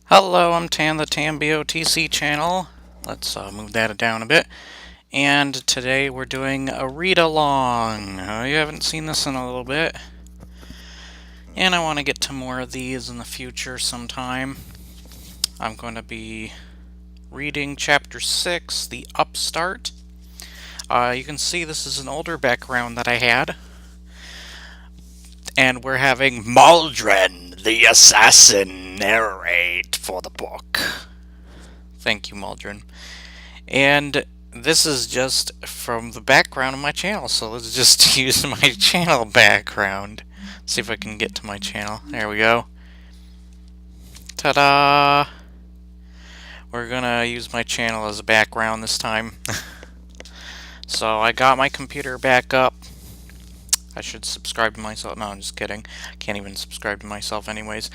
Hello, I'm Tan, the Tan BOTC channel. Let's move that down a bit. And today we're doing a read-along. You haven't seen this in a little bit. And I want to get to more of these in the future sometime. I'm going to be reading Chapter 6, The Upstart. You can see this is an older background that I had. And we're having Maldren, the assassin, narrate for the book. Thank you, Maldren. And this is just from the background of my channel, so let's just use my channel background. See if I can get to my channel. There we go. Ta-da! We're gonna use my channel as a background this time. So I got my computer back up. I should subscribe to myself. No, I'm just kidding. I can't even subscribe to myself anyways.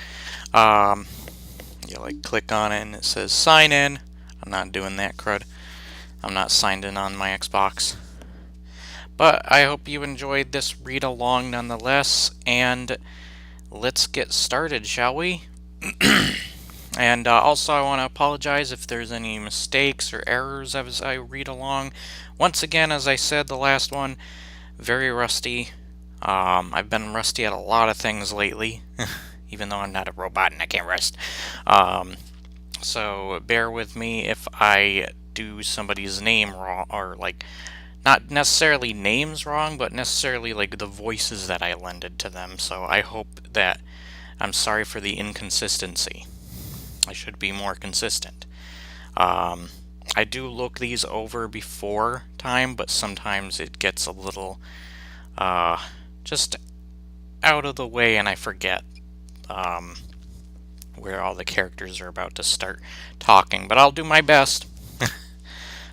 You click on it and it says sign in. I'm not doing that crud. I'm not signed in on my Xbox. But I hope you enjoyed this read-along nonetheless, and let's get started, shall we? And also I want to apologize if there's any mistakes or errors as I read along. Once again, as I said, the last one, very rusty. I've been rusty at a lot of things lately, even though I'm not a robot and I can't rest. So bear with me if I do somebody's name wrong, or not necessarily names wrong, but necessarily the voices that I lended to them. So I hope that I'm sorry for the inconsistency. I should be more consistent. I do look these over before time, but sometimes it gets a little just out of the way and I forget where all the characters are about to start talking, but I'll do my best.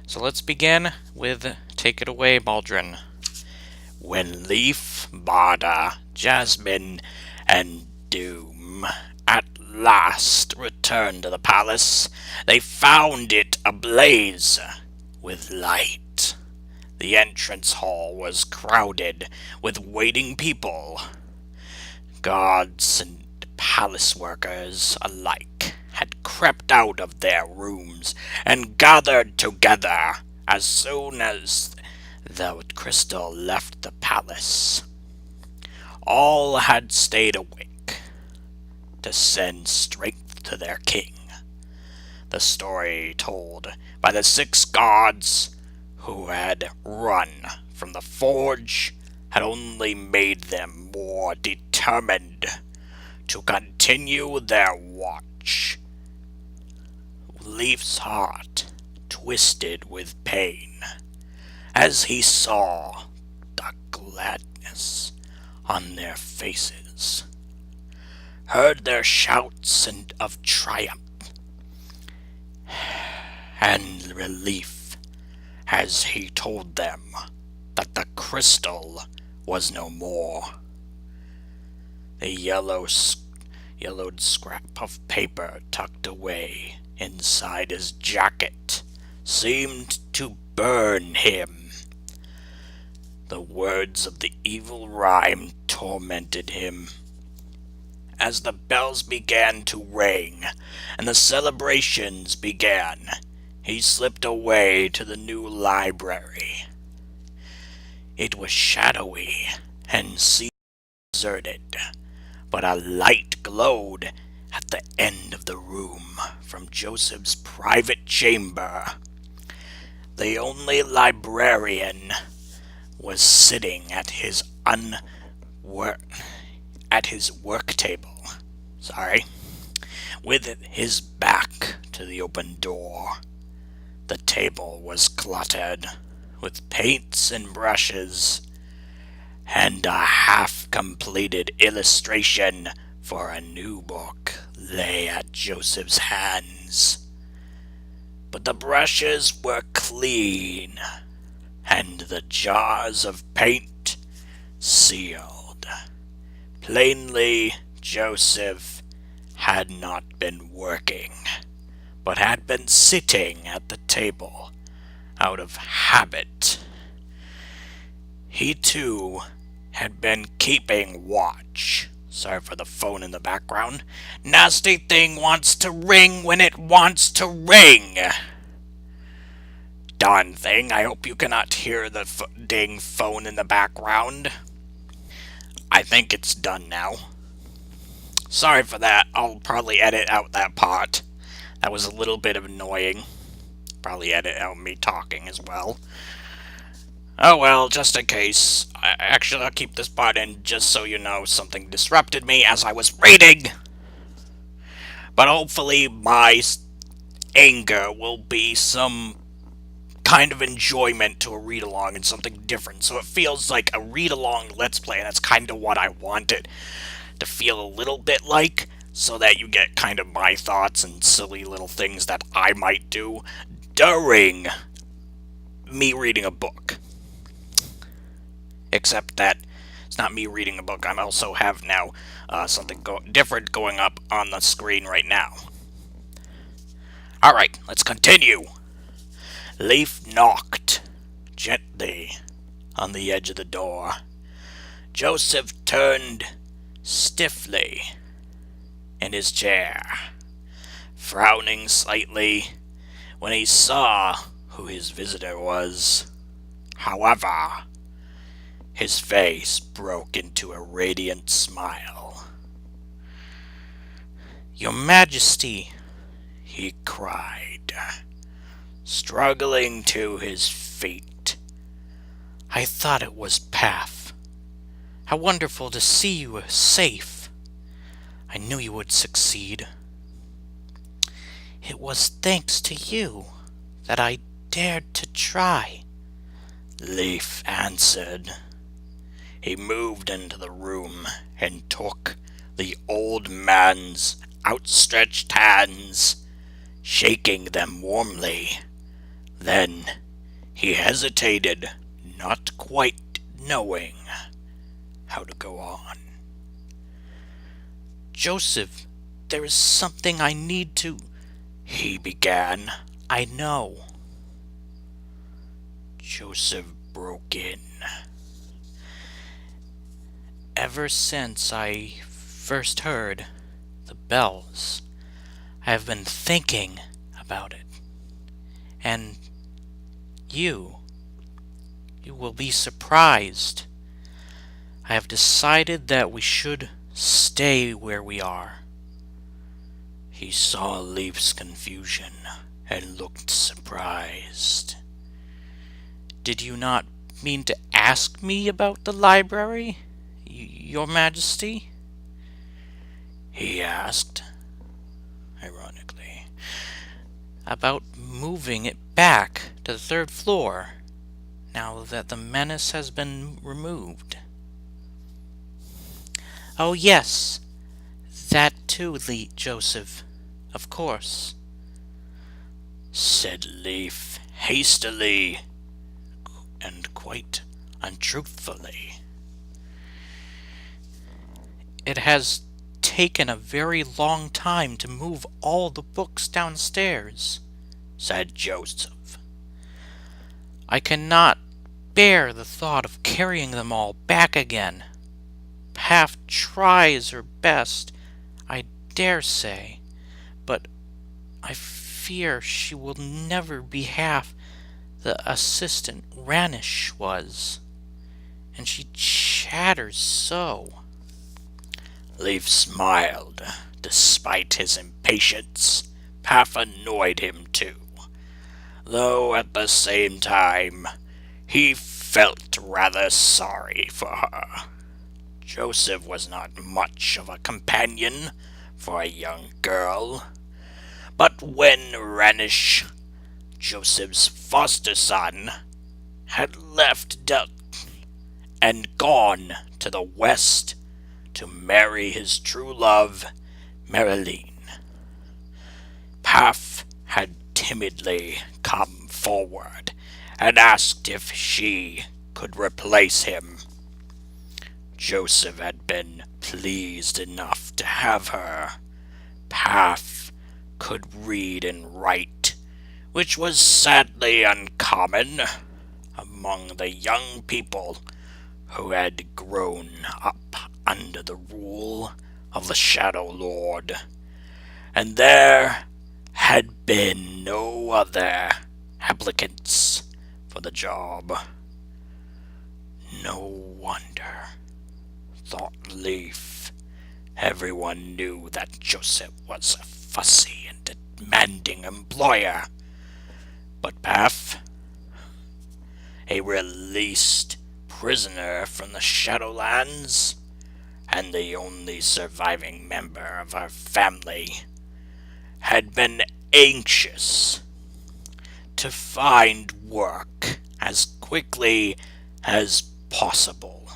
So let's begin with Take It Away, Baldrin. When Leaf, Barda, Jasmine, and Doom at last returned to the palace, they found it ablaze with light. The entrance hall was crowded with waiting people. Guards and palace workers alike had crept out of their rooms and gathered together as soon as the crystal left the palace. All had stayed awake to send strength to their king. The story told by the 6 guards who had run from the forge had only made them more determined to continue their watch. Leaf's heart twisted with pain as he saw the gladness on their faces, heard their shouts of triumph and relief as he told them that the crystal was no more. The yellowed scrap of paper tucked away inside his jacket seemed to burn him. The words of the evil rhyme tormented him. As the bells began to ring and the celebrations began, he slipped away to the new library. It was shadowy and seemed deserted, but a light glowed at the end of the room from Joseph's private chamber. The only librarian was sitting at his work table, with his back to the open door. The table was cluttered with paints and brushes, and a half-completed illustration for a new book lay at Joseph's hands. But the brushes were clean, and the jars of paint sealed. Plainly, Joseph had not been working, but had been sitting at the table out of habit. He too had been keeping watch Sorry for the phone in the background. Nasty thing wants to ring when it wants to ring. Darn thing, I hope you cannot hear the dang phone in the background. I think it's done now. Sorry for that. I'll probably edit out that part. That was a little bit of annoying. Probably edit out me talking as well. Oh well, just in case. Actually, I'll keep this part in just so you know something disrupted me as I was reading. But hopefully my anger will be some kind of enjoyment to a read-along and something different. So it feels like a read-along Let's Play, and that's kind of what I wanted to feel a little bit like, so that you get kind of my thoughts and silly little things that I might do during me reading a book. Except that it's not me reading a book. I also have now something different going up on the screen right now. Alright, let's continue. Leif knocked gently on the edge of the door. Joseph turned stiffly in his chair, frowning slightly when he saw who his visitor was. However, his face broke into a radiant smile. "Your Majesty," he cried, struggling to his feet. "I thought it was Path. How wonderful to see you safe. I knew you would succeed. It was thanks to you that I dared to try," Leif answered. He moved into the room and took the old man's outstretched hands, shaking them warmly. Then he hesitated, not quite knowing how to go on. "Joseph, there is something I need to—" he began. "I know." Joseph broke in. "Ever since I first heard the bells, I have been thinking about it. And you will be surprised. I have decided that we should stay where we are." He saw Leif's confusion and looked surprised. "Did you not mean to ask me about the library, Your Majesty?" he asked, ironically. "About moving it back to the third floor, now that the menace has been removed." "Oh yes, that too, Joseph, of course," said Leif hastily and quite untruthfully. "It has taken a very long time to move all the books downstairs," said Joseph. "I cannot bear the thought of carrying them all back again. Path tries her best, I dare say, but I fear she will never be half the assistant Ranish was, and she chatters so." Leif smiled. Despite his impatience, Path annoyed him too, though at the same time he felt rather sorry for her. Joseph was not much of a companion for a young girl, but when Ranish, Joseph's foster son, had left and gone to the west to marry his true love, Marilyn, Path had timidly come forward and asked if she could replace him. Joseph had been pleased enough to have her. Path could read and write, which was sadly uncommon among the young people who had grown up under the rule of the Shadow Lord, and there had been no other applicants for the job. No wonder, thought Leaf. Everyone knew that Joseph was a fussy and demanding employer. But Path, a released prisoner from the Shadowlands, and the only surviving member of our family, had been anxious to find work as quickly as possible.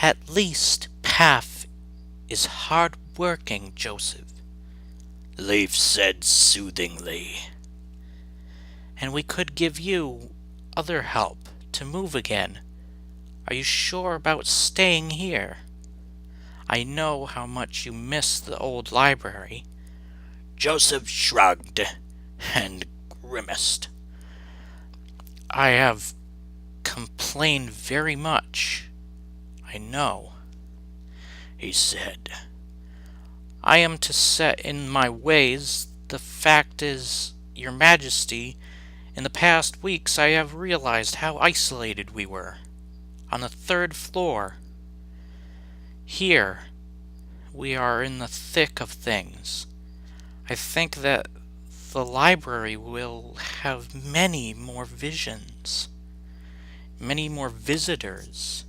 At least Path is hard-working, Joseph, Leaf said soothingly. and we could give you other help to move again. Are you sure about staying here? I know how much you miss the old library. Joseph shrugged and grimaced. I have complained very much, I know, he said. I am to set in my ways. The fact is, Your Majesty, in the past weeks I have realized how isolated we were. On the 3rd floor. Here, we are in the thick of things. I think that the library will have many more visions, many more visitors,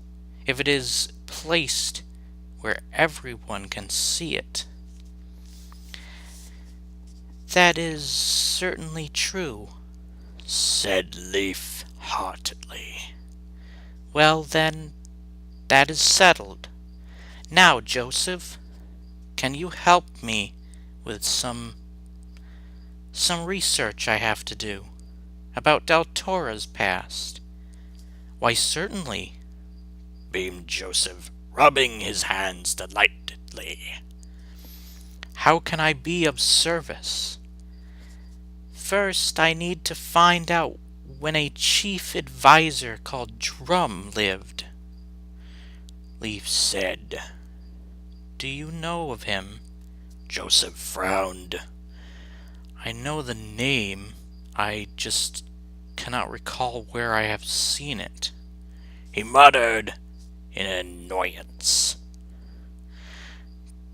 if it is placed where everyone can see it. That is certainly true, said Leaf heartedly. Well then, that is settled. Now, Joseph, can you help me with some research I have to do about Deltora's past? Why, certainly, beamed Joseph, rubbing his hands delightedly. How can I be of service? First, I need to find out when a chief advisor called Drum lived, Leaf said. Do you know of him? Joseph frowned. I know the name, I just cannot recall where I have seen it, he muttered in annoyance.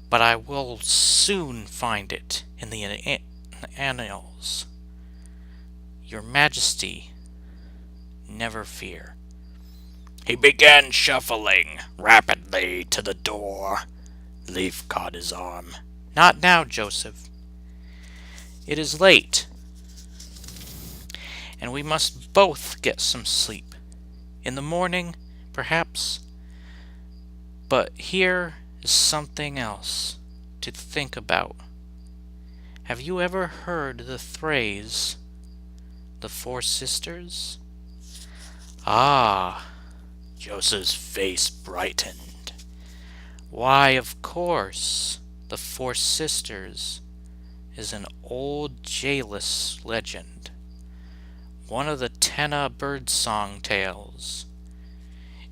But I will soon find it in the annals. Your Majesty, never fear. He began shuffling rapidly to the door. Leaf caught his arm. Not now, Joseph. It is late, and we must both get some sleep. In the morning, perhaps. But here is something else to think about. Have you ever heard the phrase, the Four Sisters? Ah, Joseph's face brightened. Why, of course, the Four Sisters is an old Jalis legend, one of the Tenna birdsong tales.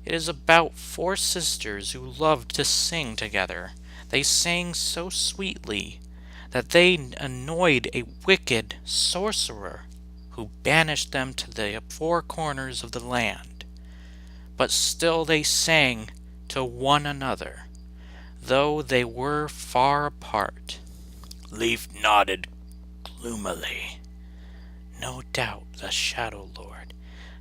It is about 4 sisters who loved to sing together. They sang so sweetly that they annoyed a wicked sorcerer who banished them to the 4 corners of the land. But still they sang to one another, though they were far apart. Leaf nodded gloomily. No doubt the Shadow Lord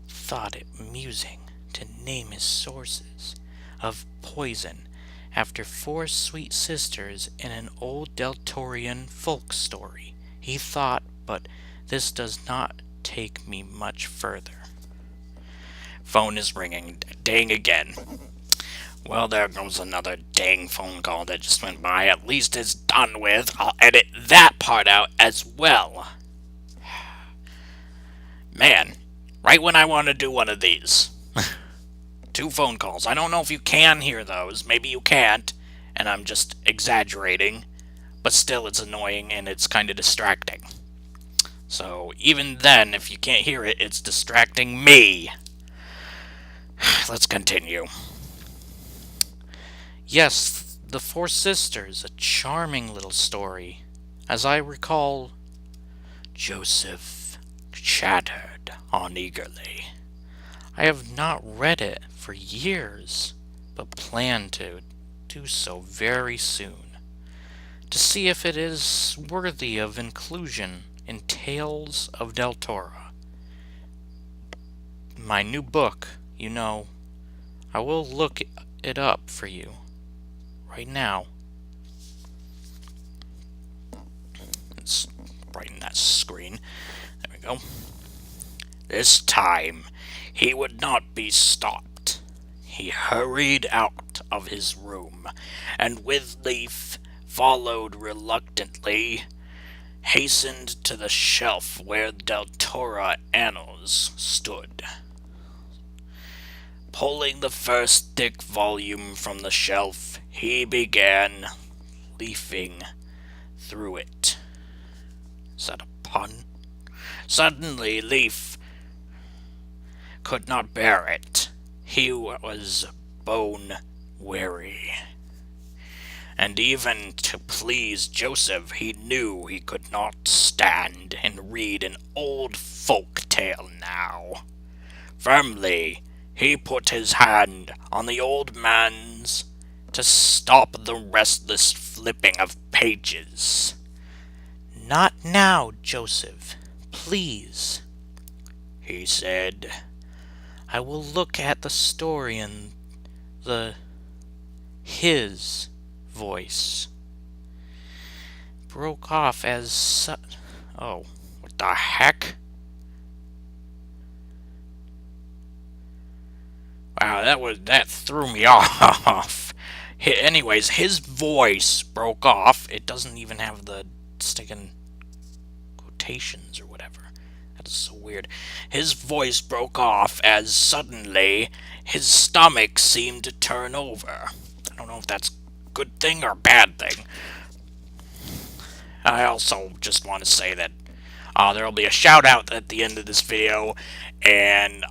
thought it amusing to name his sources of poison after 4 sweet sisters in an old Deltorian folk story. He thought, but this does not take me much further. Phone is ringing. Dang again. Well, there goes another dang phone call that just went by. At least it's done with. I'll edit that part out as well. Man, right when I want to do one of these. 2 phone calls. I don't know if you can hear those. Maybe you can't, and I'm just exaggerating. But still, it's annoying and it's kind of distracting. So, even then, if you can't hear it, it's distracting me. Let's continue. Yes, The Four Sisters, a charming little story. As I recall, Joseph chattered uneagerly. I have not read it for years, but plan to do so very soon, to see if it is worthy of inclusion in Tales of Deltora. My new book, I will look it up for you right now. It's brighten that screen. There we go. This time, he would not be stopped. He hurried out of his room, and with Leaf followed reluctantly, hastened to the shelf where Deltora annals stood. Pulling the first thick volume from the shelf, he began leafing through it. Is that a pun? Suddenly, Leaf could not bear it. He was bone weary. And even to please Joseph, he knew he could not stand and read an old folk tale now. Firmly, he put his hand on the old man's to stop the restless flipping of pages. "Not now, Joseph, please," he said. "I will look at the story in his voice." Broke off as oh, what the heck? Wow, that threw me off. Anyways, his voice broke off. It doesn't even have the sticking quotations or whatever. That is so weird. His voice broke off as suddenly his stomach seemed to turn over. I don't know if that's a good thing or a bad thing. I also just want to say that there will be a shout out at the end of this video, and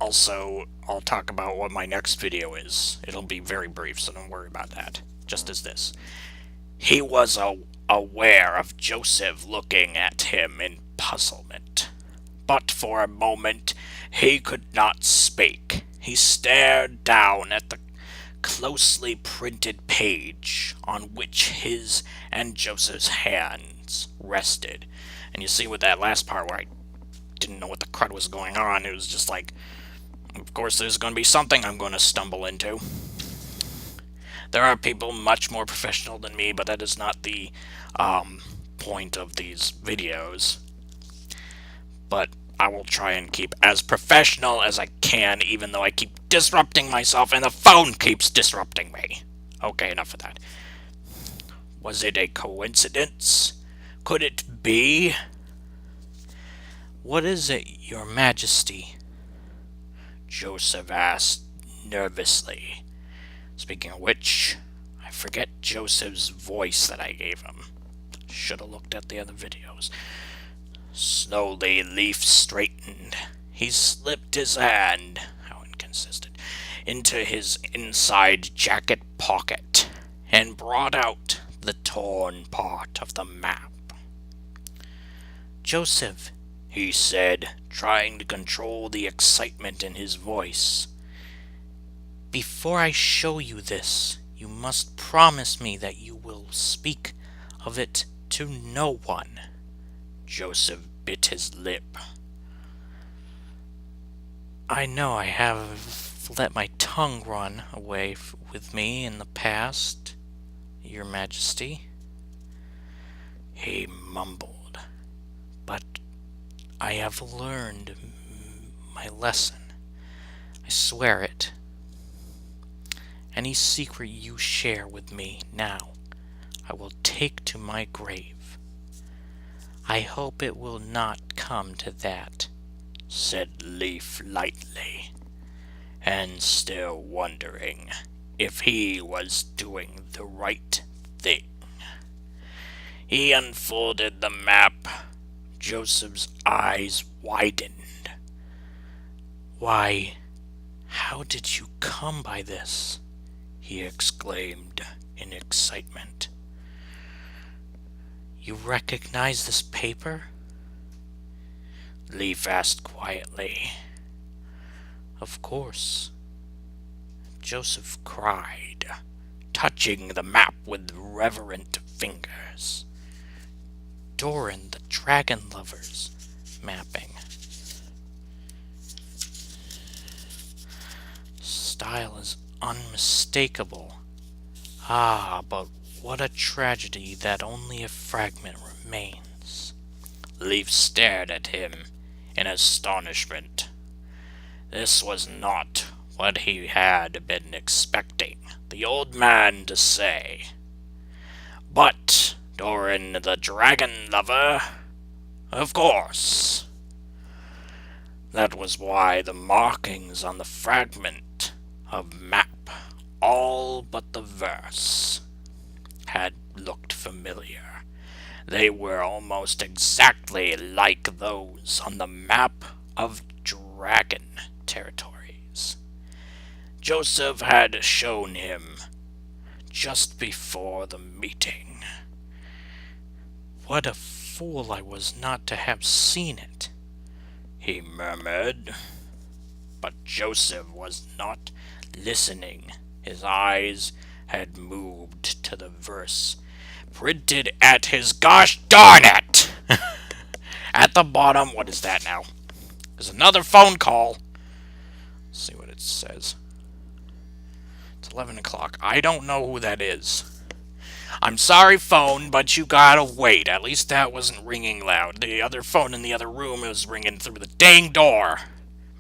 also I'll talk about what my next video is. It'll be very brief, so don't worry about that. Just as this. He was aware of Joseph looking at him in puzzlement, but for a moment he could not speak. He stared down at the closely printed page on which his and Joseph's hands rested. And you see with that last part where I didn't know what the crud was going on, it was just like, of course there's going to be something I'm going to stumble into. There are people much more professional than me, but that is not the point of these videos. But I will try and keep as professional as I can, even though I keep disrupting myself and the phone keeps disrupting me. Okay, enough of that. Was it a coincidence? Could it be? "What is it, Your Majesty?" Joseph asked nervously. Speaking of which, I forget Joseph's voice that I gave him. Should have looked at the other videos. Slowly, Leaf straightened. He slipped his hand, how inconsistent, into his inside jacket pocket and brought out the torn part of the map. "Joseph," he said, trying to control the excitement in his voice, "before I show you this, you must promise me that you will speak of it to no one." Joseph bit his lip. "I know I have let my tongue run away with me in the past, Your Majesty," he mumbled, "but I have learned my lesson. I swear it. Any secret you share with me now, I will take to my grave. I hope it will not come to that," said Leaf lightly, and still wondering if he was doing the right thing. He unfolded the map. Joseph's eyes widened. "Why, how did you come by this?" he exclaimed in excitement. You recognize this paper? Leaf asked quietly. Of course. Joseph cried, touching the map with reverent fingers. Doran, the dragon lover's mapping. Style is unmistakable. Ah, but what a tragedy that only a fragment remains. Leaf stared at him in astonishment. This was not what he had been expecting the old man to say. But Doran the dragon lover, of course. That was why the markings on the fragment of map, all but the verse, had looked familiar. They were almost exactly like those on the map of dragon territories Joseph had shown him just before the meeting. What a fool I was not to have seen it, he murmured. But Joseph was not listening. His eyes had moved to the verse printed at his gosh darn it! At the bottom, what is that now? There's another phone call. Let's see what it says. It's 11 o'clock. I don't know who that is. I'm sorry, phone, but you gotta wait. At least that wasn't ringing loud. The other phone in the other room was ringing through the dang door.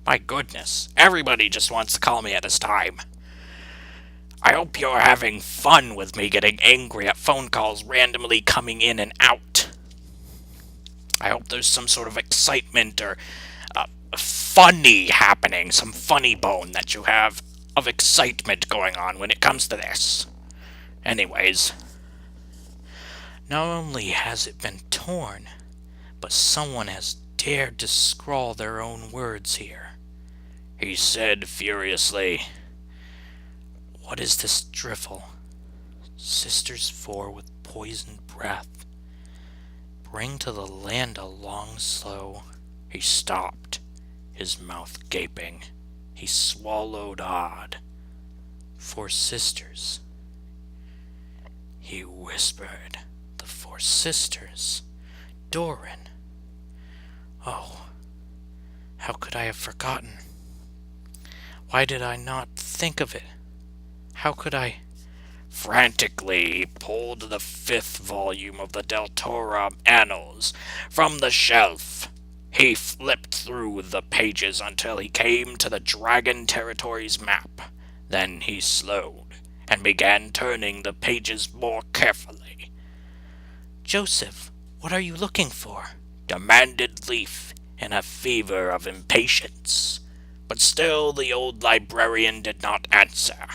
My goodness, everybody just wants to call me at this time. I hope you're having fun with me getting angry at phone calls randomly coming in and out. I hope there's some sort of excitement or funny happening, some funny bone that you have of excitement going on when it comes to this. Anyways, not only has it been torn, but someone has dared to scrawl their own words here, he said furiously. What is this drivel? Sisters four with poisoned breath. Bring to the land a long slow. He stopped, his mouth gaping. He swallowed hard. 4 sisters. He whispered. The 4 sisters. Doran. Oh, how could I have forgotten? Why did I not think of it? How could I? Frantically, he pulled the 5th volume of the Deltora Annals from the shelf. He flipped through the pages until he came to the Dragon Territories map. Then he slowed and began turning the pages more carefully. Joseph, what are you looking for? Demanded Leaf in a fever of impatience. But still the old librarian did not answer.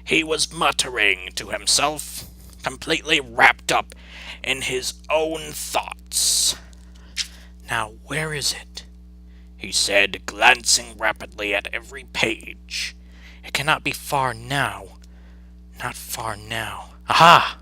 He was muttering to himself, completely wrapped up in his own thoughts. Now, where is it? He said, glancing rapidly at every page. It cannot be far now. Not far now. Aha!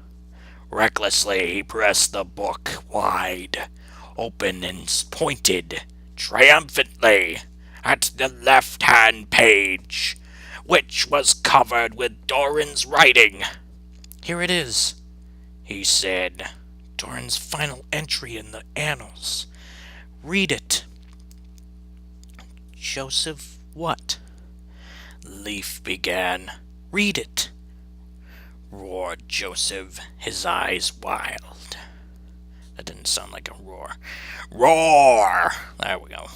Recklessly, he pressed the book wide, open and pointed triumphantly at the left-hand page, which was covered with Doran's writing. Here it is, he said. Doran's final entry in the annals. Read it. Joseph what? Leaf began. Read it, roared Joseph, his eyes wild. That didn't sound like a roar. Roar! There we go.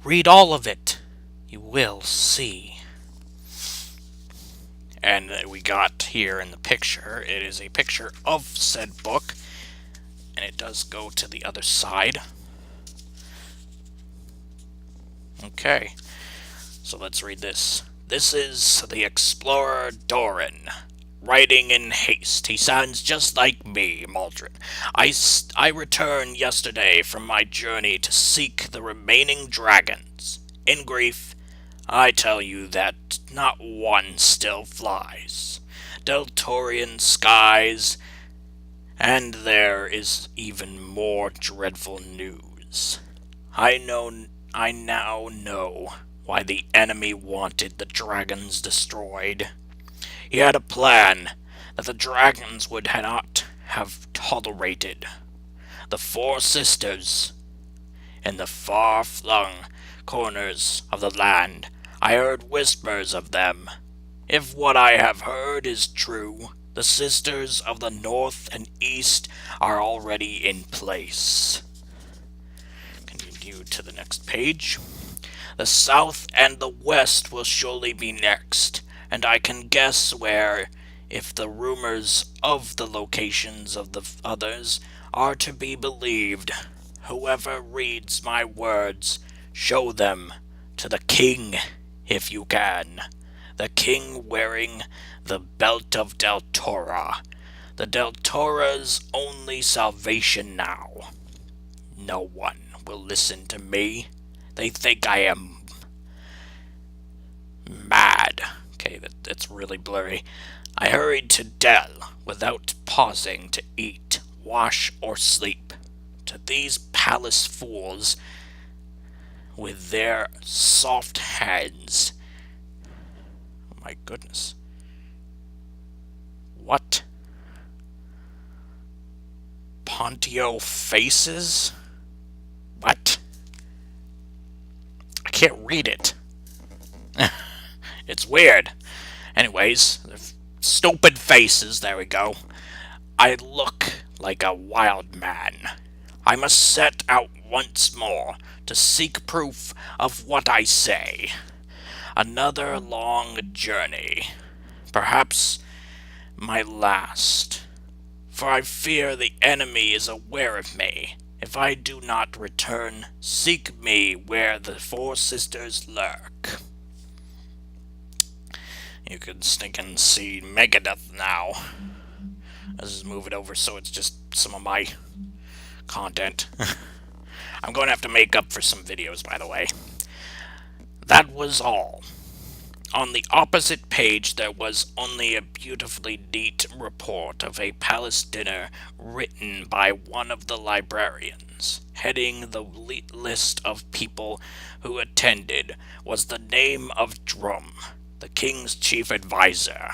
Read all of it. You will see. And we got here in the picture, it is a picture of said book, and it does go to the other side. Okay, so let's read this. This is the explorer Doran, writing in haste. He sounds just like me, Maldron. I returned yesterday from my journey to seek the remaining dragons. In grief, I tell you that not one still flies. Deltorian skies, and there is even more dreadful news. I now know why the enemy wanted the dragons destroyed. He had a plan that the dragons would not have tolerated. The four sisters in the far-flung corners of the land. I heard whispers of them. If what I have heard is true, the sisters of the north and east are already in place. Continue to the next page. The south and the west will surely be next, and I can guess where, if the rumors of the locations of the others are to be believed. Whoever reads my words, show them to the king if you can. The king wearing the belt of Deltora. The Deltora's only salvation now. No one will listen to me. They think I am mad. Okay, that's really blurry. I hurried to Del without pausing to eat, wash, or sleep. To these palace fools, with their soft hands. Oh my goodness. What? Pontio faces? What? I can't read it. It's weird. Anyways, stupid faces, there we go. I look like a wild man. I must set out once more to seek proof of what I say. Another long journey. Perhaps my last. For I fear the enemy is aware of me. If I do not return, seek me where the four sisters lurk. You can stinking see Megadeth now. Let's just move it over so it's just some of my content. I'm going to have to make up for some videos, by the way. That was all. On the opposite page there was only a beautifully neat report of a palace dinner written by one of the librarians. Heading the list of people who attended was the name of Drum, the king's chief advisor.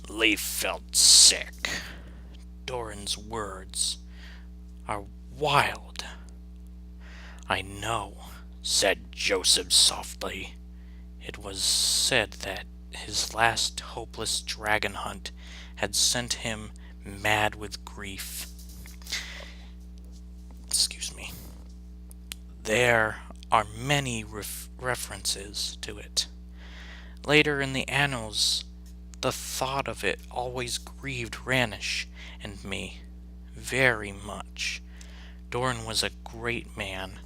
Leif felt sick. Doran's words are wild. I know, said Joseph softly. It was said that his last hopeless dragon hunt had sent him mad with grief. Excuse me. There are many references to it. Later in the annals, the thought of it always grieved Ranish and me very much. Doran was a great man.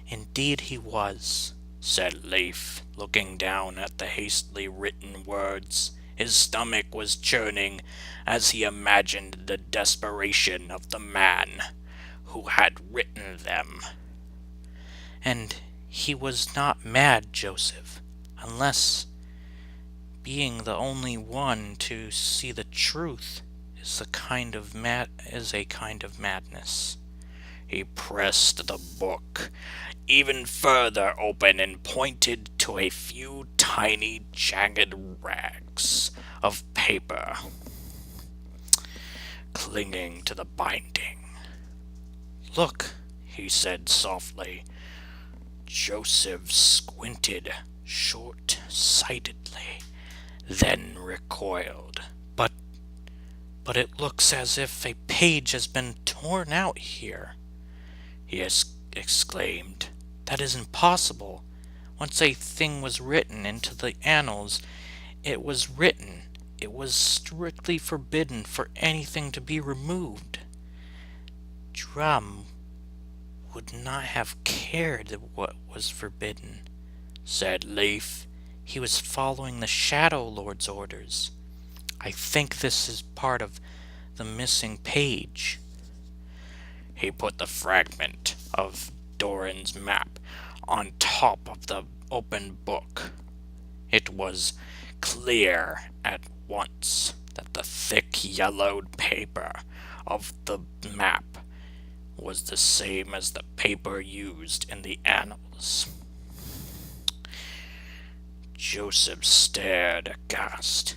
Indeed he was, said Leif, looking down at the hastily written words. His stomach was churning as he imagined the desperation of the man who had written them. And he was not mad, Joseph, unless being the only one to see the truth is a kind of madness. He pressed the book even further open and pointed to a few tiny jagged rags of paper clinging to the binding. Look, he said softly. Joseph squinted short-sightedly, then recoiled. But it looks as if a page has been torn out here, he exclaimed. That is impossible. Once a thing was written into the annals, it was written. It was strictly forbidden for anything to be removed. Drum would not have cared what was forbidden, said Leif. He was following the Shadow Lord's orders. I think this is part of the missing page. He put the fragment of Doran's map on top of the open book. It was clear at once that the thick yellowed paper of the map was the same as the paper used in the annals. Joseph stared aghast.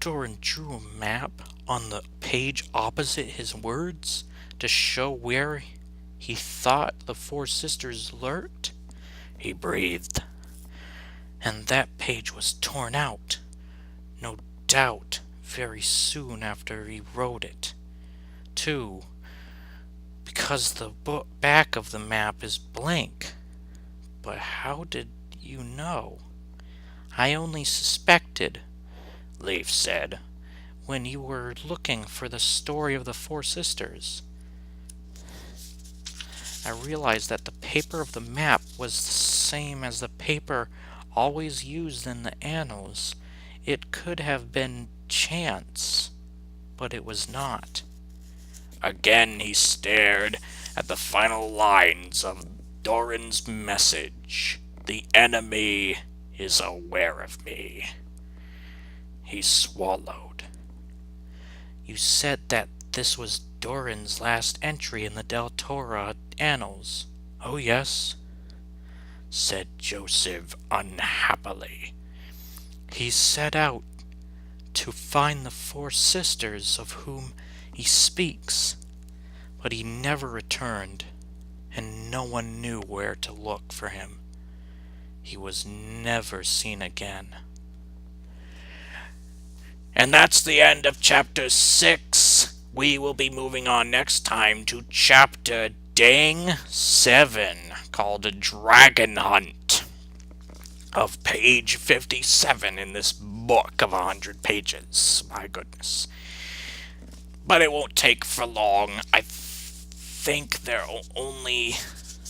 Doran drew a map on the page opposite his words to show where he thought the four sisters lurked. He breathed. And that page was torn out, no doubt, very soon after he wrote it. Too, because the back of the map is blank. But how did you know? I only suspected, Leif said, when you were looking for the story of the four sisters. I realized that the paper of the map was the same as the paper always used in the annals. It could have been chance, but it was not. Again he stared at the final lines of Doran's message. The enemy is aware of me. He swallowed. You said that this was Doran's last entry in the Deltora annals. Oh, yes, said Joseph unhappily. He set out to find the four sisters of whom he speaks, but he never returned, and no one knew where to look for him. He was never seen again. And that's the end of chapter 6. We will be moving on next time to chapter dang 7, called A Dragon Hunt, of page 57 in this book of 100 pages. My goodness. But it won't take for long. I think there are only...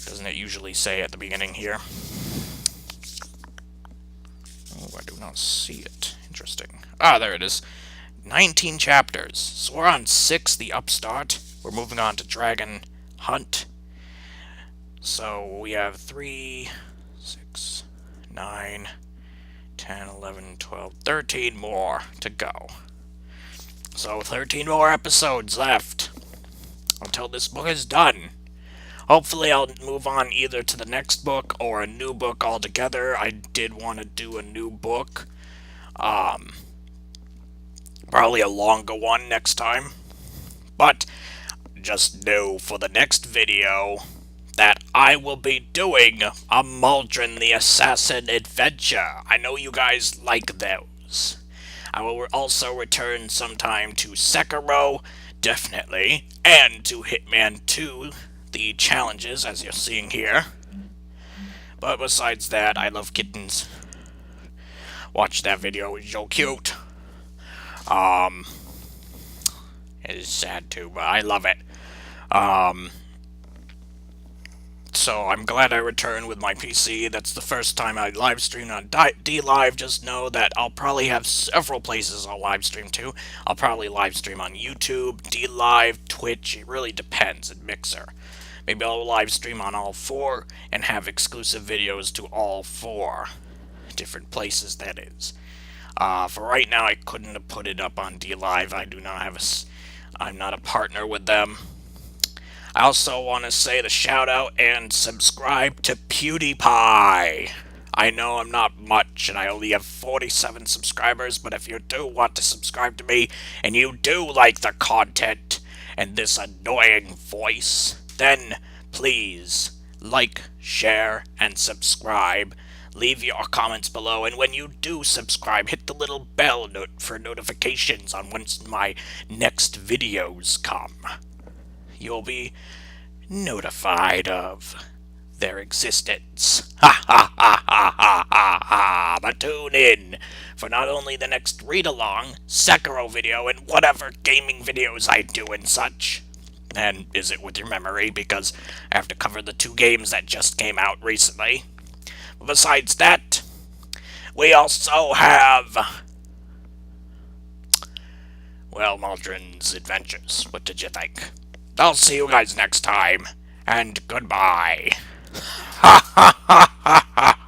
Doesn't it usually say at the beginning here? Oh, I do not see it. Interesting. Ah, there it is. 19 chapters. So we're on 6, the upstart. We're moving on to Dragon Hunt. So we have 3, 6, 9, 10, 11, 12, 13 more to go. So 13 more episodes left until this book is done. Hopefully I'll move on either to the next book or a new book altogether. I did want to do a new book. Probably a longer one next time. But just know for the next video that I will be doing a Maldron the Assassin adventure. I know you guys like those. I will also return sometime to Sekiro, definitely, and to Hitman 2, the challenges, as you're seeing here. But besides that, I love kittens. Watch that video, it's so cute. It is sad too, but I love it. So I'm glad I returned with my PC. That's the first time I live streamed on D-Live. Just know that I'll probably have several places I'll live stream to. I'll probably live stream on YouTube, D-Live, Twitch. It really depends, and Mixer. Maybe I'll live stream on all 4 and have exclusive videos to all 4 different places, that is. For right now, I couldn't have put it up on D-Live. I do not have I'm not a partner with them. I also want to say the shout out and subscribe to PewDiePie. I know I'm not much and I only have 47 subscribers, but if you do want to subscribe to me and you do like the content and this annoying voice, then please like, share, and subscribe. Leave your comments below, and when you do subscribe, hit the little bell for notifications on when my next videos come. You'll be notified of their existence. Ha ha ha ha ha ha ha! But tune in for not only the next read-along, Sekiro video, and whatever gaming videos I do and such. And is it with your memory, because I have to cover the 2 games that just came out recently. But besides that, we also have... well, Maldron's Adventures. What did you think? I'll see you guys next time, and goodbye. Ha ha ha ha ha!